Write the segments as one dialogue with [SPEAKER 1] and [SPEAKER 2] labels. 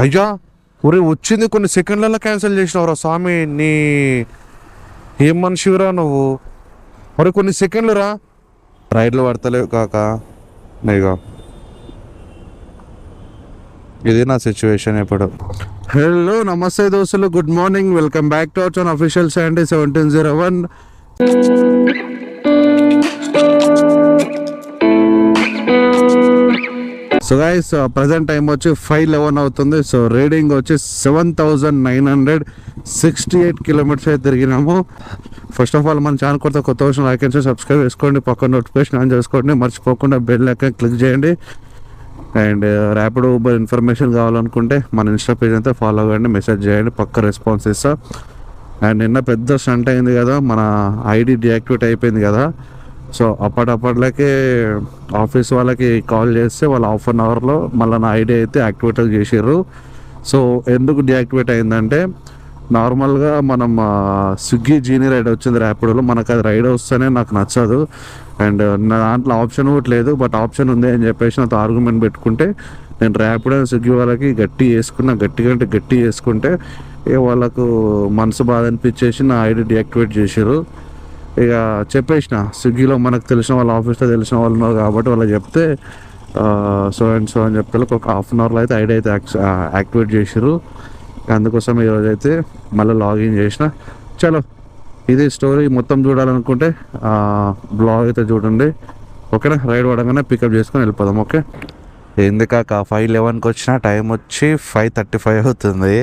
[SPEAKER 1] అయ్యా ఒరే వచ్చింది కొన్ని సెకండ్లలో క్యాన్సిల్ చేసినవరా స్వామి, నీ ఏం మనిషిరా నువ్వు. మరి కొన్ని సెకండ్లు రా, రైడ్లు పడతలేవు కాక. ఇగో ఇది నా సిచ్యువేషన్ ఇప్పుడు. హలో నమస్తే దోస్తులు, good morning, welcome back to our channel official Sandy 1701. So guys present time వచ్చి 5:11 అవుతుంది. సో రీడింగ్ వచ్చి 7,968 కిలోమీటర్స్ అయితే తిరిగినాము. ఫస్ట్ ఆఫ్ ఆల్ మన ఛానల్ కొత్త వచ్చిన లైక్ అండ్ సబ్స్క్రైబ్ చేసుకోండి, పక్కన నోటిఫికేషన్ ఆన్ చేసుకోండి, మర్చిపోకుండా బెల్ ఐకాన్ క్లిక్ చేయండి. అండ్ ర్యాపిడో ఊబర్ ఇన్ఫర్మేషన్ కావాలనుకుంటే మన ఇన్స్టా పేజ్ అయితే ఫాలో అవ్వండి, మెసేజ్ చేయండి, పక్క రెస్పాన్స్ ఇస్తా. అండ్ నిన్న పెద్ద స్టంట్ అయింది కదా, మన ఐడి డియాక్టివేట్ అయిపోయింది కదా. సో అప్పటికే ఆఫీస్ వాళ్ళకి కాల్ చేస్తే వాళ్ళు 1/2 అవర్లో మళ్ళీ నా ఐడి అయితే యాక్టివేట్ చేసారు. సో ఎందుకు డియాక్టివేట్ అయిందంటే, నార్మల్గా మనం స్విగ్గీ జీనీ రైడ్ వచ్చింది ర్యాపిడోలో, మనకు అది రైడ్ వస్తేనే నాకు నచ్చదు. అండ్ నా దాంట్లో ఆప్షన్ కూడా లేదు, బట్ ఆప్షన్ ఉంది అని చెప్పేసి నాతో ఆర్గ్యుమెంట్ పెట్టుకుంటే నేను ర్యాపిడో స్విగ్గీ వాళ్ళకి గట్టి చేసుకుంటే వాళ్ళకు మనసు బాధ అనిపించేసి నా ఐడి డియాక్టివేట్ చేసారు. ఇక చెప్పేసిన స్విగ్గీలో మనకు తెలిసిన వాళ్ళ ఆఫీస్లో తెలిసిన వాళ్ళు ఉన్నారు కాబట్టి వాళ్ళు చెప్తే సో అండ్ సో అని చెప్పి ఒక 1/2 అవర్లో అయితే ఐడి అయితే యాక్టివేట్ చేసారు. అందుకోసం ఈరోజు అయితే మళ్ళీ లాగిన్ చేసిన. చలో ఇది స్టోరీ. మొత్తం చూడాలనుకుంటే బ్లాగ్ అయితే చూడండి, ఓకేనా. రైడ్ పడగానే పికప్ చేసుకొని వెళ్ళిపోదాం, ఓకే. ఎందుకాక 5:11కి వచ్చిన టైం వచ్చి 5:35 అవుతుంది.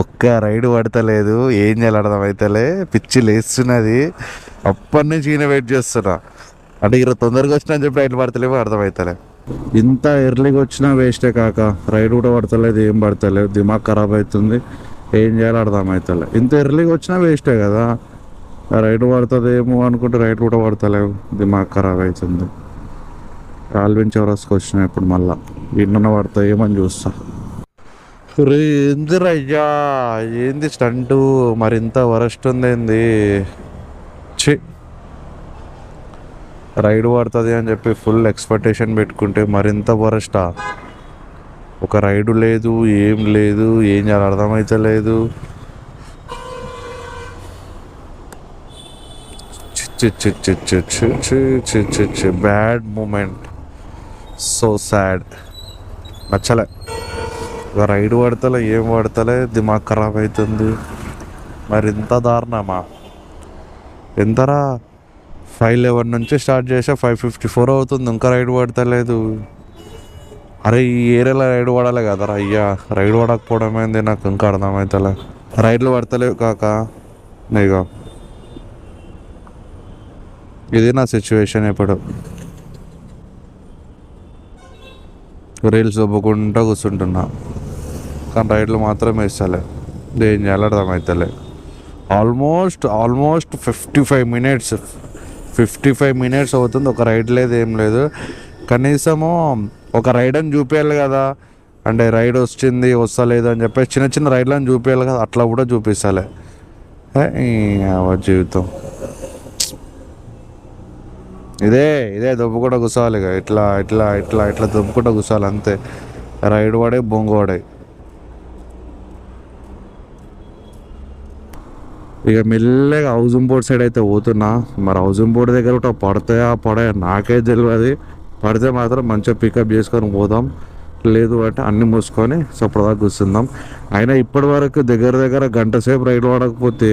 [SPEAKER 1] ఒక్క రైడ్ పడతలేదు, ఏం చేయాలి అర్థం అవుతలే, పిచ్చి లేస్తున్నది. అప్పటి నుంచి ఈయన వెయిట్ చేస్తున్నా, అంటే ఈరోజు తొందరగా వచ్చినా అని చెప్పి రైడ్ పడతలేమో అర్థం అవుతలే. ఇంత ఎర్లీగా వచ్చినా వేస్టే కాక, రైడ్ కూడా పడతలేదు, ఏం పడతలేదు, దిమాగ్ ఖరాబ్ అవుతుంది, ఏం చేయాలో అర్థం అవుతలే. ఇంత ఎర్లీగా వచ్చినా వేస్టే కదా, రైడ్ పడుతుందేమో అనుకుంటే రైడ్ కూడా పడతలేవు, దిమాగ్ ఖరాబ్ అవుతుంది. ఆల్విన్ చౌరస్కి వచ్చినా ఇప్పుడు మళ్ళా ఇన్న పడతాయేమని చూస్తా. రే ఏంది రయ్యా, ఏంది స్టంటు, మరింత వరస్ట్ ఉంది ఏంది. రైడ్ పడుతుంది అని చెప్పి ఫుల్ ఎక్స్పెక్టేషన్ పెట్టుకుంటే మరింత వరస్టా. ఒక రైడు లేదు, ఏం లేదు, ఏం చేయాలి అర్థమవుతలేదు. బ్యాడ్ మూమెంట్, సో సాడ్, నచ్చలే. ఒక రైడ్ పడతలే, ఏం పడతలే, దిమాగ్ ఖరాబ్ అవుతుంది. మరి ఇంత దారుణమా. ఎంతరా 5:11 నుంచి స్టార్ట్ చేసా, 5:54 అవుతుంది, ఇంకా రైడ్ పడతలేదు. అరే ఈ ఏరియాలో రైడ్ పడాలి కదరా అయ్యా, రైడ్ పడకపోవడం ఏంది నాకు ఇంకా అర్థమవుతలే. రైడ్లు పడతలేవు కాక. ఇగో ఇది నా సిచ్యువేషన్ ఇప్పుడు. రీల్స్ ఒప్పుకుంటూ కూర్చుంటున్నా, కానీ రైడ్లు మాత్రం వేస్తలే, ఏం చేయాలి అర్థమవుతలే. ఆల్మోస్ట్ 55 మినిట్స్ అవుతుంది, ఒక రైడ్ లేదు, ఏం లేదు. కనీసము ఒక రైడ్ అని చూపించాలి కదా, అంటే రైడ్ వచ్చింది వస్తలేదు అని చెప్పేసి చిన్న రైడ్లను చూపించాలి కదా, అట్లా కూడా చూపిస్తలే. జీవితం ఇదే దొబ్బుకుండా కూర్చోవాలి ఇక, ఇట్లా దొబ్బుకుంటూ కూర్చోవాలి అంతే. రైడ్ పడే బొంగోడే. ఇక మెల్లగా హౌసింగ్ బోర్డ్ సైడ్ అయితే పోతున్నా. మరి హౌసింగ్ బోర్డ్ దగ్గర కూడా పడతాయా నాకే తెలియదు. పడితే మాత్రం మంచిగా పికప్ చేసుకొని పోదాం, లేదు అంటే అన్నీ మూసుకొని సొప్పదాకా కూర్చుందాం. అయినా ఇప్పటి వరకు దగ్గర గంట సేపు రైడ్ పడకపోతే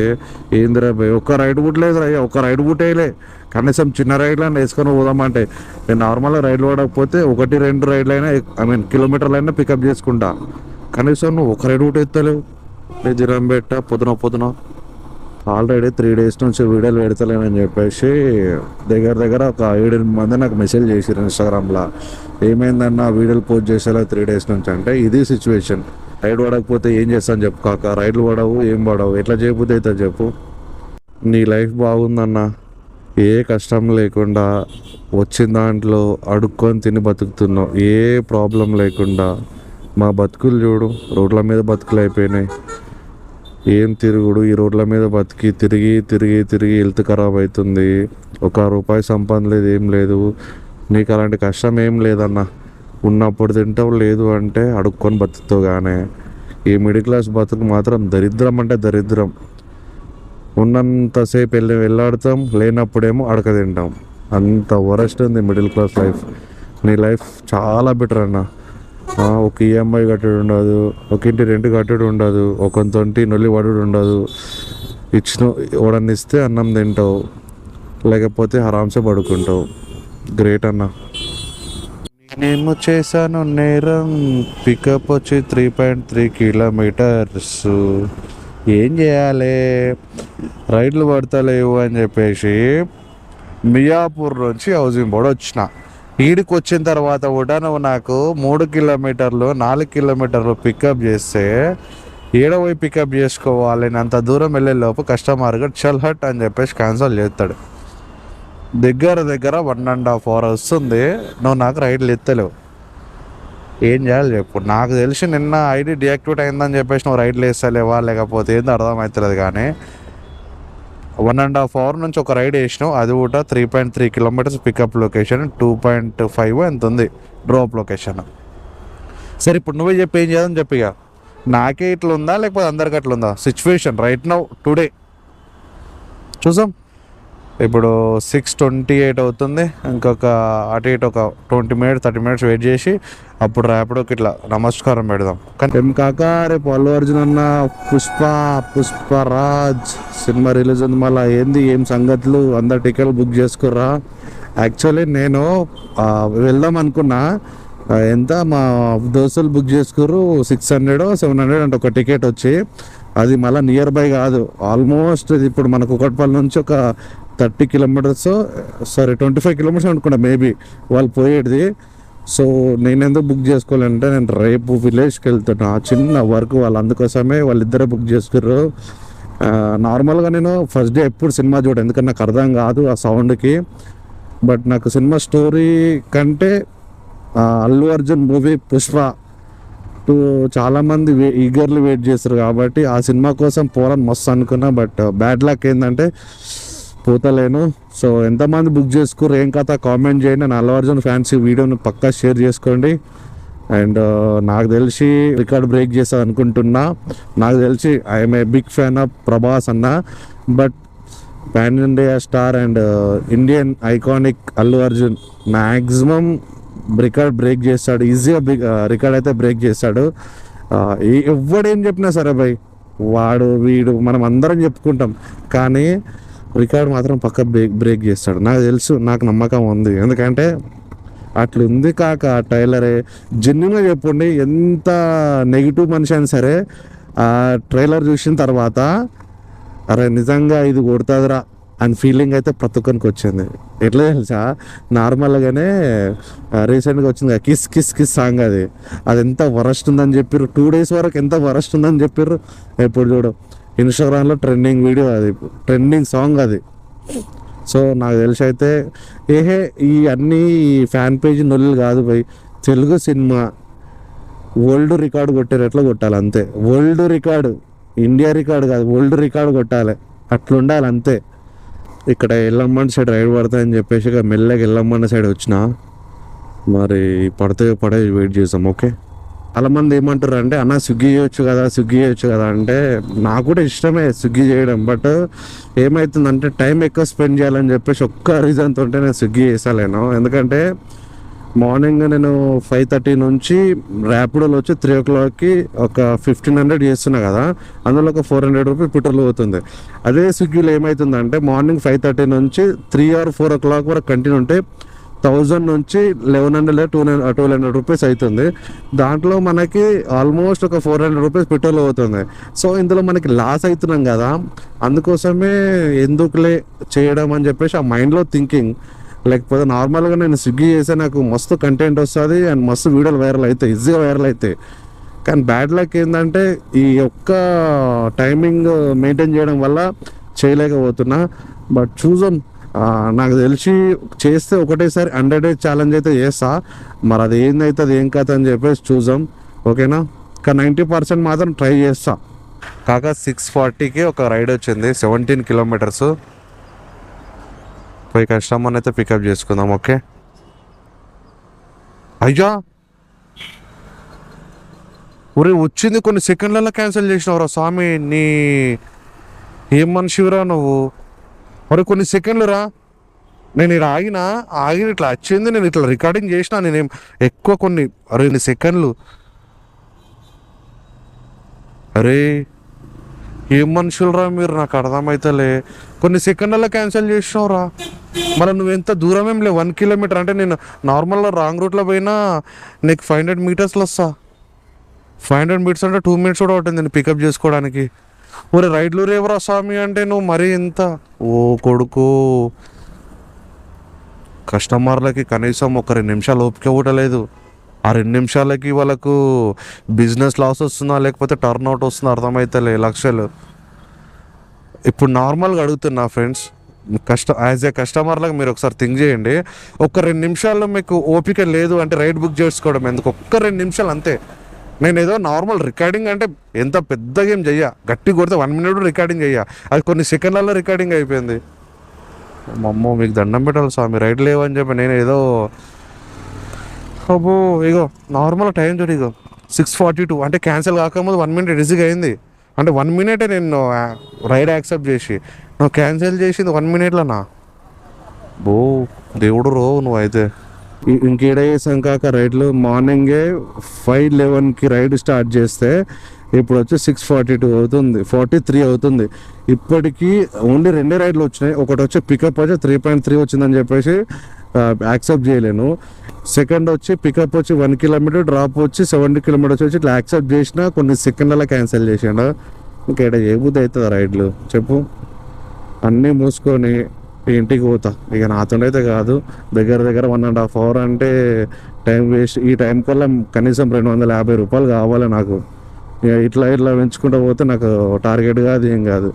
[SPEAKER 1] ఏందిరా భయ్, ఒక్క రైడ్ పుట్టలేదు రా, ఒక్క రైడ్ పుట్టేయలే. కనీసం చిన్న రైడ్లైనా వేసుకొని పోదామంటే నేను నార్మల్గా రైడ్లు పడకపోతే 1-2 రైడ్లైనా కిలోమీటర్లైనా పికప్ చేసుకుంటా. కనీసం నువ్వు ఒక రైడ్ కూడా ఎత్తలేవు. నేను దినం పెట్టా పొద్దున ఆల్రెడీ 3 days నుంచి వీడియోలు పెడతలేనని చెప్పేసి దగ్గర ఒక 7-8 మంది నాకు మెసేజ్ చేసారు ఇన్స్టాగ్రామ్లో. ఏమైందన్న వీడియోలు పోస్ట్ చేసేలా 3 days నుంచి అంటే ఇది సిచ్యువేషన్. రైడ్ పడకపోతే ఏం చేస్తాను చెప్పు కాక, రైడ్లు పడవు, ఏం పడవు, ఎట్లా చేయబోతే అవుతుంది చెప్పు. నీ లైఫ్ బాగుందన్న, ఏ కష్టం లేకుండా వచ్చిన దాంట్లో అడుక్కొని తిని బతుకుతున్నావు, ఏ ప్రాబ్లం లేకుండా. మా బతుకులు చూడు, రోడ్ల మీద బతుకులు అయిపోయినాయి. ఏం తిరుగుడు, ఈ రోడ్ల మీద బతికి తిరిగి హెల్త్ ఖరాబ్ అవుతుంది. 1 రూపాయి సంపాదన లేదు, ఏం లేదు. నీకు అలాంటి కష్టం ఏం లేదన్న, ఉన్నప్పుడు తింటావు, లేదు అంటే అడుక్కొని బతుకుతావు. కానీ ఈ మిడిల్ క్లాస్ బతుకు మాత్రం దరిద్రం అంటే దరిద్రం. ఉన్నంతసేపు వెళ్ళాడుతాం, లేనప్పుడేమో అడక తింటాం. అంత వరస్ట్ ఉంది మిడిల్ క్లాస్ లైఫ్. నీ లైఫ్ చాలా బెటర్ అన్న. ఒక ఈఎంఐ కట్టడు ఉండదు, ఒక ఇంటి రెంట్ కట్టడు ఉండదు, ఒకంతొంటి నొల్లి పడుడు ఉండదు. ఓడన్ని ఇస్తే అన్నం తింటావు, లేకపోతే హరాంసే పడుకుంటావు. గ్రేట్ అన్న. నేను చేశాను నేరం, పికప్ వచ్చి 3.3 కిలోమీటర్స్. ఏం చేయాలి, రైడ్లు పడతలేవు అని చెప్పేసి మియాపూర్ నుంచి హౌసింగ్ బోర్డు వచ్చిన. ఈడికి వచ్చిన తర్వాత కూడా నువ్వు నాకు 3 కిలోమీటర్లు 4 కిలోమీటర్లు పికప్ చేస్తే ఏడ పోయి పికప్ చేసుకోవాలి. నేను అంత దూరం వెళ్ళే లోపు కస్టమర్గా చల్ హట్ అని చెప్పేసి క్యాన్సిల్ చేస్తాడు. దగ్గర 1.5 hours వస్తుంది, నువ్వు నాకు రైడ్లు ఎత్తలేవు. ఏం చేయాలి చెప్పు. నాకు తెలిసి నిన్న ఐడి డియాక్టివేట్ అయిందని చెప్పేసి నువ్వు రైడ్లు వేస్తలేవా లేకపోతే ఏందో అర్థమవుతలేదు. కానీ 1.5 hours నుంచి ఒక రైడ్ వేసినావు, అది కూడా 3.3 kilometers పికప్ లొకేషన్, 2.5 ఎంత ఉంది డ్రాప్ లొకేషన్. సరే ఇప్పుడు నువ్వే చెప్పి ఏం చేద్దాం చెప్పి. ఇక నాకే ఇట్లా ఉందా లేకపోతే అందరికి అట్లా ఉందా సిచ్యువేషన్ రైట్ నౌ టుడే చూసాం. ఇప్పుడు 6:28 అవుతుంది. ఇంకొక అటు ఇటు ఒక 20 minutes 30 minutes వెయిట్ చేసి అప్పుడు ర్యాపిడోకి ఇట్లా నమస్కారం పెడదాం. కానీ ఏం కాక రేపు అల్లు అర్జున్ అన్న పుష్పరాజ్ సినిమా రిలీజ్ ఉంది. మళ్ళీ ఏంది ఏం సంగతులు, అందరు టికెట్లు బుక్ చేసుకుర్రా? యాక్చువల్లీ నేను వెళ్దాం అనుకున్నా. ఎంత మా దోస్తులు బుక్ చేసుకుర్రు, 600 700 అంటే ఒక టికెట్ వచ్చి. అది మళ్ళీ నియర్ బై కాదు, ఆల్మోస్ట్ ఇప్పుడు మనకు కుకట్పల్లి నుంచి ఒక 30 kilometers 25 kilometers అనుకున్నా మేబీ వాళ్ళు పోయేది. సో నేను ఎందుకు బుక్ చేసుకోవాలంటే నేను రేపు విలేజ్కి వెళ్తున్నా, చిన్న వర్క్ వాళ్ళు, అందుకోసమే వాళ్ళిద్దరే బుక్ చేసుకుర్రు. నార్మల్గా నేను ఫస్ట్ డే ఎప్పుడు సినిమా చూడ, ఎందుకంటే నాకు అర్థం కాదు ఆ సౌండ్కి. బట్ నాకు సినిమా స్టోరీ కంటే అల్లు అర్జున్ మూవీ పుష్ప చాలామంది ఈగర్లీ వెయిట్ చేస్తారు కాబట్టి ఆ సినిమా కోసం పోవాలని మస్తు అనుకున్నా. బట్ బ్యాడ్ లక్ ఏంటంటే పోతలేను. సో ఎంతమంది బుక్ చేసుకుర్రు ఏం కథ కామెంట్ చేయండి. నేను అల్లు అర్జున్ ఫ్యాన్స్ వీడియోని పక్కా షేర్ చేసుకోండి. అండ్ నాకు తెలిసి రికార్డ్ బ్రేక్ చేస్తా అనుకుంటున్నా. నాకు తెలిసి I'm a big fan of Prabhas అన్న. But pan India star and Indian iconic Allu Arjun maximum record break చేస్తాడు. ఈజీగా రికార్డ్ అయితే బ్రేక్ చేస్తాడు. ఎవడేం చెప్పినా సరే భయ్, వాడు వీడు మనం అందరం చెప్పుకుంటాం, కానీ రికార్డ్ మాత్రం పక్క బ్రేక్ చేస్తాడు. నాకు తెలుసు, నాకు నమ్మకం ఉంది. ఎందుకంటే అట్లుంది కాక ట్రైలరే. జెన్యున్గా చెప్పండి, ఎంత నెగిటివ్ మనిషి అయినా సరే ఆ ట్రైలర్ చూసిన తర్వాత అరే నిజంగా ఇది కొడుతుందిరా అని ఫీలింగ్ అయితే ప్రతి ఒక్కరికి వచ్చింది. ఎట్లా తెలుసా, నార్మల్గానే రీసెంట్గా వచ్చింది కిస్ కిస్ కిస్ సాంగ్. అది ఎంత వరస్ట్ ఉందని చెప్పారు, 2 days వరకు ఎంత వరస్ట్ ఉందని చెప్పారు. ఎప్పుడు చూడు ఇన్స్టాగ్రామ్లో ట్రెండింగ్ వీడియో, అది ట్రెండింగ్ సాంగ్ అది. సో నాకు తెలిసి అయితే ఈ అన్నీ ఫ్యాన్ పేజ్ నొల్లు కాదు భయ్. తెలుగు సినిమా వరల్డ్ రికార్డు కొట్టారు, ఎట్లా కొట్టాలి అంతే. వరల్డ్ రికార్డు, ఇండియా రికార్డు కాదు, వరల్డ్ రికార్డు కొట్టాలి, అట్లుండాలి అంతే. ఇక్కడ ఎల్లమ్మండి సైడ్ రైడ్ పడతాయని చెప్పేసి ఇక మెల్లగా ఎల్లమ్మండి సైడ్ వచ్చిన. మరి పడే వెయిట్ చేసాం. ఓకే, చాలా మంది ఏమంటారు అంటే అన్న స్విగ్గీ చేయొచ్చు కదా అంటే నాకు కూడా ఇష్టమే స్విగ్గీ చేయడం. బట్ ఏమవుతుందంటే టైం ఎక్కువ స్పెండ్ చేయాలని చెప్పేసి ఒక్క రీజన్తో నేను స్విగ్గీ చేసాలేను. ఎందుకంటే మార్నింగ్ నేను 5:30 నుంచి ర్యాపిడోలో వచ్చి 3 o'clockకి ఒక 1,500 చేస్తున్నా కదా, అందులో ఒక 400 రూపీస్ పెట్రోల్ పోతుంది. అదే స్విగ్గీలో ఏమవుతుందంటే మార్నింగ్ 5:30 నుంచి 3 or 4 o'clock వరకు కంటిన్యూ ఉంటే 1000 నుంచి 1100 1200 రూపీస్ అవుతుంది. దాంట్లో మనకి ఆల్మోస్ట్ ఒక 400 రూపీస్ పెట్రోల్ అవుతుంది. సో ఇందులో మనకి లాస్ అవుతున్నాం కదా, అందుకోసమే ఎందుకులే చేయడం అని చెప్పేసి ఆ మైండ్లో థింకింగ్. లేకపోతే నార్మల్గా నేను స్విగ్గీ చేస్తే నాకు మస్తు కంటెంట్ వస్తుంది అండ్ మస్తు వీడియోలు వైరల్ అవుతాయి, ఈజీగా వైరల్ అవుతాయి. కానీ బ్యాడ్ లక్ ఏంటంటే ఈ ఒక్క టైమింగ్ మెయింటైన్ చేయడం వల్ల చేయలేకపోతున్నా. బట్ చూద్దాం, నాకు తెలిసి చేస్తే ఒకటేసారి 100 days ఛాలెంజ్ అయితే చేస్తా. మరి అది ఏందవుతుంది ఏం కథ అని చెప్పేసి చూద్దాం. ఓకేనా, కానీ 90% మాత్రం ట్రై చేస్తా. కాక 6:40కి ఒక రైడ్ వచ్చింది, 17 kilometers. పోయి కస్టమర్ని అయితే పికప్ చేసుకుందాం. ఓకే అయ్యా ఒరే వచ్చింది కొన్ని సెకండ్లలో క్యాన్సిల్ చేసినవరా స్వామి, నీ ఏం మనిషిరా నువ్వు. మరి కొన్ని సెకండ్లు రా, నేను ఇక్కడ ఆగిన ఇట్లా వచ్చింది, నేను ఇట్లా రికార్డింగ్ చేసిన, నేనేం ఎక్కువ కొన్ని 2 సెకండ్లు. అరే ఏం మనుషులరా మీరు, నాకు అర్థమవుతలే. కొన్ని సెకండ్లలో క్యాన్సిల్ చేసినావురా. మళ్ళీ నువ్వు ఎంత దూరం ఏం లేవు, 1 కిలోమీటర్ అంటే నేను నార్మల్గా రాంగ్ రూట్లో పోయినా నీకు 500 మీటర్స్లో వస్తా. 500 మీటర్స్ అంటే 2 మినిట్స్ కూడా ఉంటుంది నేను పికప్ చేసుకోవడానికి. ఒరే రైడ్లు రేవరా స్వామి అంటే నువ్వు మరీ ఎంత. ఓ కొడుకు, కస్టమర్లకి కనీసం ఒక 2 నిమిషాలు ఓపిక కూడా లేదు. ఆ 2 నిమిషాలకి వాళ్ళకు బిజినెస్ లాస్ వస్తుందా లేకపోతే టర్న్ అవుట్ వస్తుందా అర్థమవుతలే లక్షలు. ఇప్పుడు నార్మల్గా అడుగుతున్నా ఫ్రెండ్స్, యాజ్ ఏ కస్టమర్లకు మీరు ఒకసారి థింక్ చేయండి. ఒక 2 నిమిషాల్లో మీకు ఓపిక లేదు అంటే రైడ్ బుక్ చేసుకోవడం ఎందుకు, ఒక్క 2 నిమిషాలు అంతే. నేను ఏదో నార్మల్ రికార్డింగ్ అంటే ఎంత పెద్ద గేమ్ చెయ్య, గట్టి కొడితే 1 మినిట్ రికార్డింగ్ చెయ్య, అది కొన్ని సెకండ్లలో రికార్డింగ్ అయిపోయింది. మమ్మో మీకు దండం పెట్టాలి స్వామి, రైడ్ లేవని చెప్పి నేను ఏదో అబ్బో. ఇగో నార్మల్ టైం చూడు, ఇగో 6:42 అంటే క్యాన్సిల్ కాకముందు 1 మినిట్ రిజిగా అయింది. అంటే 1 మినిటే నేను రైడ్ యాక్సెప్ట్ చేసి, నువ్వు క్యాన్సిల్ చేసింది 1 మినిట్లోనా. బో దేవుడు రో నువ్వు అయితే. ఇంకేడ చేసాం కాక రైడ్లు, మార్నింగే 5:11కి రైడ్ స్టార్ట్ చేస్తే ఇప్పుడు వచ్చి 6:42 అవుతుంది, 43 అవుతుంది. ఇప్పటికీ ఓన్లీ 2 రైడ్లు వచ్చినాయి. ఒకటి వచ్చి పికప్ వచ్చి 3.3 వచ్చిందని చెప్పేసి యాక్సెప్ట్ చేయలేను. సెకండ్ వచ్చి పికప్ వచ్చి 1 కిలోమీటర్, డ్రాప్ వచ్చి 70 కిలోమీటర్స్ వచ్చి ఇట్లా యాక్సెప్ట్ చేసినా కొన్ని సెకండ్లలో క్యాన్సిల్ చేసాడు. ఇంకేడ ఏ బుద్ధి అవుతుంది రైడ్లు చెప్పు. అన్నీ మూసుకొని ఇంటికి పోతా ఇక, నాతోనైతే కాదు. దగ్గర 1.5 అవర్ అంటే టైం వేస్ట్. ఈ టైం కల్లా కనీసం 250 రూపాయలు కావాలి నాకు. ఇక ఇట్లా పెంచుకుంటూ పోతే నాకు టార్గెట్ కాదు, ఏం కాదు.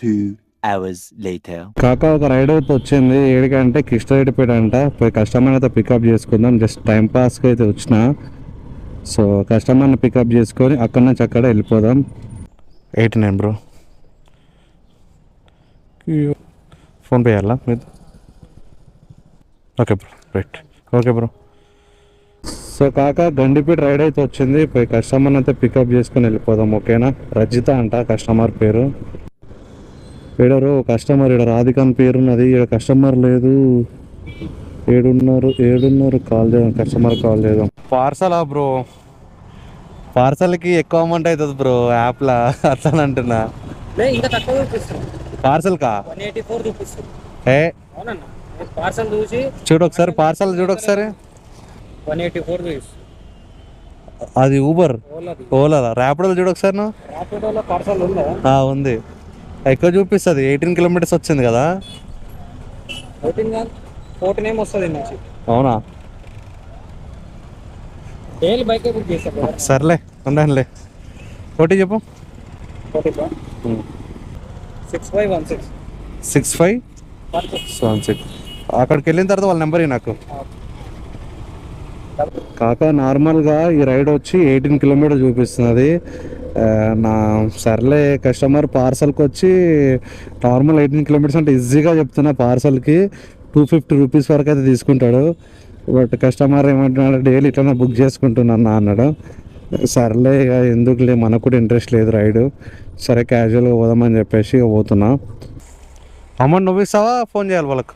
[SPEAKER 2] 2 hours later.
[SPEAKER 1] కాక ఒక రైడ్ అయితే వచ్చింది, ఏడికంటే కిష్టపేట అంట. పోయి కస్టమర్ అయితే పికప్ చేసుకుందాం, జస్ట్ టైం పాస్కి అయితే వచ్చిన. సో కస్టమర్ని పికప్ చేసుకొని అక్కడ నుంచి అక్కడ వెళ్ళిపోదాం. 89 బ్రో, ఫోన్పే చేయాలా మీరు? Okay bro, right, okay bro. So కాక గండిపేట రైడ్ అయితే వచ్చింది, పోయి కస్టమర్ని అయితే పికప్ చేసుకొని వెళ్ళిపోదాం. ఓకేనా? రజిత అంట కస్టమర్ పేరు. ఏడారు కస్టమర్, ఇక్కడ రాధికాన్ పేరున్నది, ఇక్కడ కస్టమర్ లేదు. ఏడున్నారు కాల్ చేద్దాం, కస్టమర్ కాల్ చేద్దాం. పార్సలా బ్రో? పార్సల్కి ఎక్కువ అమౌంట్ అవుతుంది బ్రో యాప్లా, అట్లా అంటున్నా. పార్సల్ కా
[SPEAKER 3] 184 చూపిస్తుంది.
[SPEAKER 1] ఏ
[SPEAKER 3] అవునన్నా, పార్సల్ చూసి
[SPEAKER 1] చూడు ఒకసారి, పార్సల్ చూడు ఒకసారి.
[SPEAKER 3] 184 చూపిస్తుంది.
[SPEAKER 1] అది ఊబర్, ఓలా, ర్యాపిడోలో చూడు ఒకసారి.
[SPEAKER 3] ర్యాపిడోలో పార్సల్ ఉందా?
[SPEAKER 1] ఉంది, ఎక్కువ చూపిస్తుంది. 18 కిలోమీటర్స్ వచ్చింది కదా.
[SPEAKER 3] 18 కాదు 14 ఏం వస్తుంది నుంచి.
[SPEAKER 1] అవునా?
[SPEAKER 3] డైలీ బైకే బుక్ చేస్తాను.
[SPEAKER 1] సర్లే ఉండండిలే. ఒకటి చెప్పు.
[SPEAKER 3] 6516
[SPEAKER 1] 6516. అక్కడికి వెళ్ళిన తర్వాత వాళ్ళ నెంబర్ నాకు. కాక నార్మల్గా ఈ రైడ్ వచ్చి 18 కిలోమీటర్ చూపిస్తున్నది. నా సర్లే, కస్టమర్ పార్సల్కి వచ్చి నార్మల్ 18 కిలోమీటర్స్ అంటే ఈజీగా చెప్తున్నా. పార్సల్కి 250 రూపీస్ వరకు అయితే తీసుకుంటాడు. బట్ కస్టమర్ ఏమంటున్నాడు, డైలీ ఇట్లా బుక్ చేసుకుంటున్నా అన్నాడు. సర్లే ఇక ఎందుకులే, మనకు కూడా ఇంట్రెస్ట్ లేదు రైడు, సరే క్యాజువల్గా పోదామని చెప్పేసి పోతున్నా. అమౌంట్ నువ్వు ఇస్తావా ఫోన్ చేయాలి వాళ్ళకు?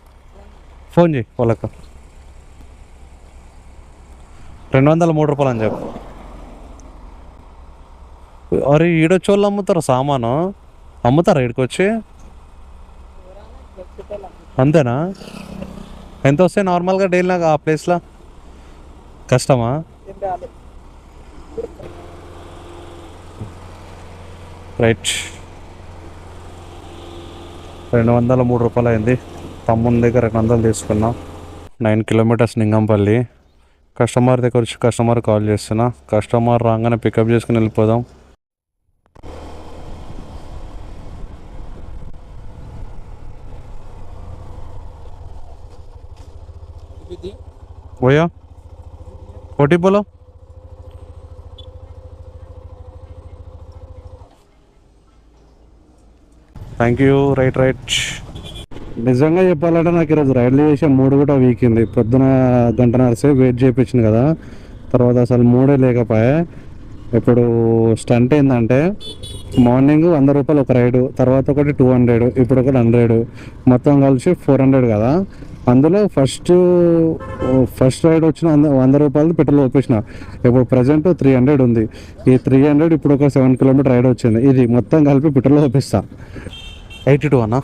[SPEAKER 1] ఫోన్ చేయి వాళ్ళకు. 203 రూపాయలు అని చెప్పు. అరే ఈడొచ్చోళ్ళు అమ్ముతారు సామాను, అమ్ముతారా ఈడికి వచ్చి? అంతేనా? ఎంత వస్తాయి నార్మల్గా డైలీ నాకు ఆ ప్లేస్లో? కష్టమా? రైట్, 203 రూపాయలు అయింది. తమ్ముని దగ్గర 200 తీసుకున్నాం. 9 కిలోమీటర్స్ నింగంపల్లి. కస్టమర్ దగ్గర వచ్చి కస్టమర్ కాల్ చేస్తున్నా. కస్టమర్ రాగానే పికప్ చేసుకుని వెళ్ళిపోదాం. भैया ओटी बोलो. Thank you. రైట్. నిజంగా చెప్పాలంటే నాకు ఈరోజు రైడ్లు చేసే 3 కూడా వీక్ ఉంది. పొద్దున 1.5 సేపు వెయిట్ చేయించింది కదా, తర్వాత అసలు మూడే లేకపోయా. ఇప్పుడు స్టంట్ ఏంటంటే మార్నింగ్ 100 రూపాయలు ఒక రైడు, తర్వాత ఒకటి 200, ఇప్పుడు ఒకటి 100, మొత్తం కలిసి 400 కదా. అందులో ఫస్ట్ రైడ్ వచ్చిన 100 రూపాయలు పెట్రోల్ ఒప్పేసిన. ఇప్పుడు ప్రజెంట్ 300 ఉంది. ఈ 300 ఇప్పుడు ఒక 7 కిలోమీటర్ రైడ్ వచ్చింది. ఇది మొత్తం కలిపి పెట్రోల్ ఒప్పిస్తా. 82 అన్న.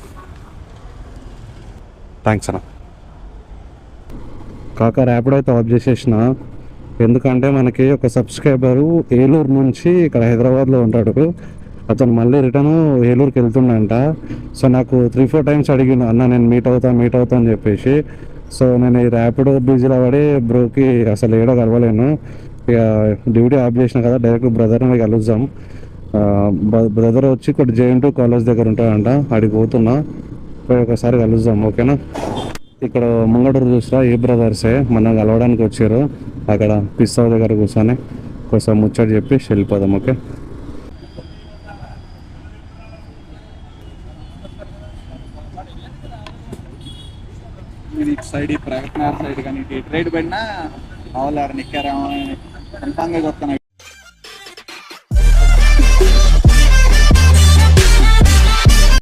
[SPEAKER 1] థ్యాంక్స్ అన్న. కాక ర్యాపిడో అయితే ఆఫ్ చేసేసిన. ఎందుకంటే మనకి ఒక సబ్స్క్రైబరు ఏలూరు నుంచి ఇక్కడ హైదరాబాద్లో ఉంటాడు. అతను మళ్ళీ రిటర్న్ ఏలూరుకి వెళ్తుండంట. సో నాకు 3-4 టైమ్స్ అడిగిన, అన్న నేను మీట్ అవుతా అని చెప్పేసి. సో నేను ఈ ర్యాపిడో బిజీలో పడి బ్రోకి అసలు ఏడో కలవలేను. ఇక డ్యూటీ ఆఫ్ చేసిన కదా, డైరెక్ట్ బ్రదర్ని కలుద్దాం. బ్రదర్ వచ్చి ఇక్కడ JN2 కాలేజ్ దగ్గర ఉంటాడంట, అడిగి పోతున్నా. పోయి ఒకసారి కలుద్దాం, ఓకేనా. ఇక్కడ ముంగటూరు చూసినా ఏ బ్రదర్సే మనం కలవడానికి వచ్చారు. అక్కడ పిస్తా దగ్గర కూర్చొని కొంచెం ముచ్చట చెప్పి వెళ్ళిపోదాం, ఓకే.
[SPEAKER 3] ఇటు సైడ్ ఈ ప్రగతి నగర్ సైడ్ కానీ ఇటు రైడ్ పడినా ఆవులారు నిక్కారేమో కన్ఫామ్గా చెప్తాను.